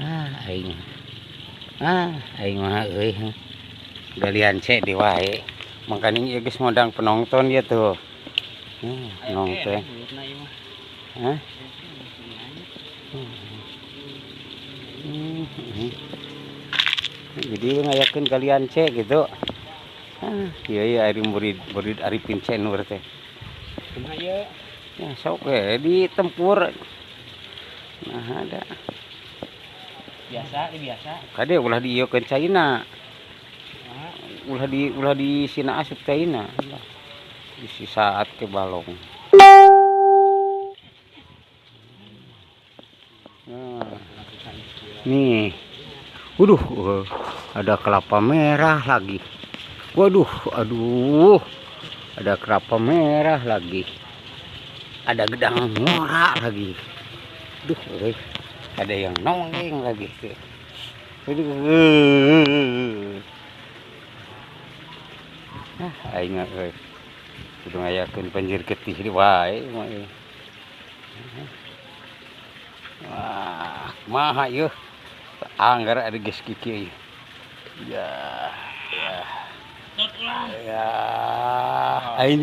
Aing. Aing mah euy. Galian cek di wae. Makanya ieu geus modang penonton ya tuh. Nonton. Hah? Jadi ngayakeun kalian cek gitu. Iya ari murid Arifin Cenur teh. Kumaha ieu? Ya sok we ditempur. Nah ada. Biasa. Kade ulah dieukeun caina. Ulah di sina asup caina. Di saat ke balong. Nah. Nih. Waduh, ada kelapa merah lagi. Waduh, aduh. Ada kelapa merah lagi. Ada gedang ngora lagi. Duh, ada yang nongeng lagi. Aing euy. Kudu ngayakeun banjir getih di wae. Wah, kumaha ieu? Anggar ada geus kieu. Ya. Ya. Aing